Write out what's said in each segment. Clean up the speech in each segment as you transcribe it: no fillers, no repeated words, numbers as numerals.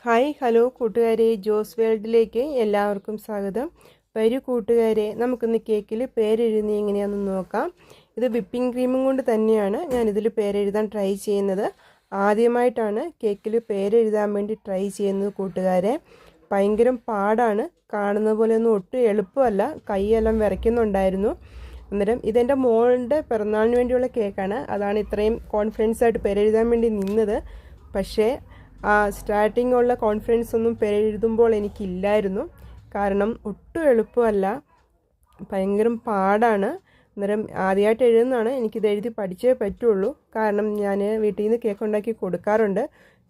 Hi hello കൂട്ടുകാരെ, ജോസ് വേൾഡിലേക്ക് എല്ലാവർക്കും സ്വാഗതം. വരൂ കൂട്ടുകാരെ, നമുക്കിന്ന് കേക്കിൽ പേരെഴുതുന്നത് എങ്ങനെയാണെന്ന് നോക്കാം. ഇത് വിപ്പിംഗ് ക്രീമും കൊണ്ട് തന്നെയാണ് ഞാനിതിൽ പേരെഴുതാൻ ട്രൈ ചെയ്യുന്നത്. ആദ്യമായിട്ടാണ് കേക്കിൽ പേരെഴുതാൻ വേണ്ടി ട്രൈ ചെയ്യുന്നത് കൂട്ടുകാരെ. ഭയങ്കര പാടാണ്, കാണുന്ന പോലെ ഒന്നും ഒട്ടും എളുപ്പമല്ല, കൈയെല്ലാം വിറയ്ക്കുന്നുണ്ടായിരുന്നു. അന്നേരം ഇതെൻ്റെ മോളുടെ പിറന്നാളിന് വേണ്ടിയുള്ള കേക്കാണ്. അതാണ് ഇത്രയും കോൺഫിഡൻസ് ആയിട്ട് പേരെഴുതാൻ വേണ്ടി നിന്നത്. പക്ഷേ സ്റ്റാർട്ടിംഗ് ഉള്ള കോൺഫിഡൻസ് ഒന്നും പേരെഴുതുമ്പോൾ എനിക്കില്ലായിരുന്നു. കാരണം ഒട്ടും എളുപ്പമല്ല, ഭയങ്കര പാടാണ്. അന്നേരം ആദ്യമായിട്ട് എഴുതുന്നതാണ്, എനിക്കിത് എഴുതി പഠിച്ചേ പറ്റുള്ളൂ. കാരണം ഞാൻ വീട്ടിൽ നിന്ന് കേക്ക് ഉണ്ടാക്കി കൊടുക്കാറുണ്ട്.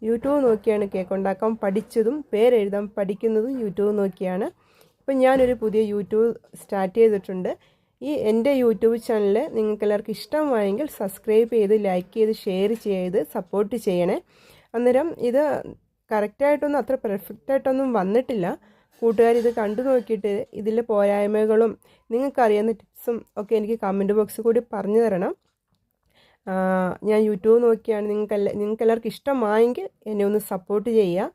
യൂട്യൂബ് നോക്കിയാണ് കേക്ക് ഉണ്ടാക്കാൻ പഠിച്ചതും പേരെഴുതാൻ പഠിക്കുന്നതും യൂട്യൂബ് നോക്കിയാണ്. ഇപ്പം ഞാനൊരു പുതിയ യൂട്യൂബ് സ്റ്റാർട്ട് ചെയ്തിട്ടുണ്ട്. എൻ്റെ യൂട്യൂബ് ചാനൽ നിങ്ങൾക്ക് എല്ലാവർക്കും ഇഷ്ടമായെങ്കിൽ സബ്സ്ക്രൈബ് ചെയ്ത് ലൈക്ക് ചെയ്ത് ഷെയർ ചെയ്ത് സപ്പോർട്ട് ചെയ്യണേ. അന്നേരം ഇത് കറക്റ്റായിട്ടൊന്നും അത്ര പെർഫെക്റ്റായിട്ടൊന്നും വന്നിട്ടില്ല. കൂട്ടുകാർ ഇത് കണ്ടു നോക്കിയിട്ട് ഇതിൽ പോരായ്മകളും നിങ്ങൾക്കറിയാവുന്ന ടിപ്സും ഒക്കെ എനിക്ക് കമൻറ്റ് ബോക്സിൽ കൂടി പറഞ്ഞു തരണം. ഞാൻ യൂട്യൂബ് നോക്കിയാണ്. നിങ്ങൾക്കെല്ലാവർക്കും ഇഷ്ടമായെങ്കിൽ എന്നെ ഒന്ന് സപ്പോർട്ട് ചെയ്യുക.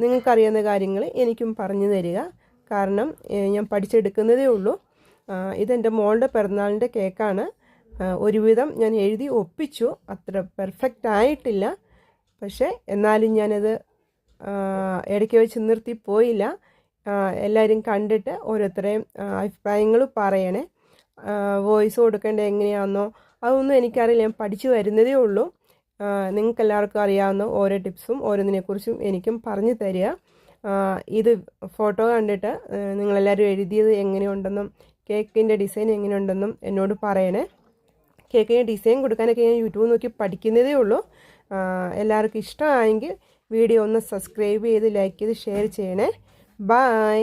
നിങ്ങൾക്കറിയാവുന്ന കാര്യങ്ങൾ എനിക്കും പറഞ്ഞു തരിക. കാരണം ഞാൻ പഠിച്ചെടുക്കുന്നതേ ഉള്ളൂ. ഇതെൻ്റെ മോളുടെ പിറന്നാളിൻ്റെ കേക്കാണ്. ഒരുവിധം ഞാൻ എഴുതി ഒപ്പിച്ചു, അത്ര പെർഫെക്റ്റ് ആയിട്ടില്ല. പക്ഷേ എന്നാലും ഞാനത് ഇടയ്ക്ക് വെച്ച് നിർത്തി പോയില്ല. എല്ലാവരും കണ്ടിട്ട് ഓരോരുത്തരെയും അഭിപ്രായങ്ങൾ പറയണേ. വോയിസ് കൊടുക്കേണ്ടത് എങ്ങനെയാണെന്നോ അതൊന്നും എനിക്കറിയില്ല, ഞാൻ പഠിച്ചു വരുന്നതേ ഉള്ളൂ. നിങ്ങൾക്കെല്ലാവർക്കും അറിയാവുന്ന ഓരോ ടിപ്സും ഓരോന്നിനെക്കുറിച്ചും എനിക്കും പറഞ്ഞു തരിക. ഇത് ഫോട്ടോ കണ്ടിട്ട് നിങ്ങളെല്ലാവരും എഴുതിയത് എങ്ങനെയുണ്ടെന്നും കേക്കിൻ്റെ ഡിസൈൻ എങ്ങനെയുണ്ടെന്നും എന്നോട് പറയണേ. കേക്കിൻ്റെ ഡിസൈൻ കൊടുക്കാനൊക്കെ ഞാൻ യൂട്യൂബ് നോക്കി പഠിക്കുന്നതേ ഉള്ളൂ. എല്ലാവർക്കും ഇഷ്ടമായെങ്കിൽ വീഡിയോ ഒന്ന് സബ്സ്ക്രൈബ് ചെയ്ത് ലൈക്ക് ചെയ്ത് ഷെയർ ചെയ്യണേ. ബൈ.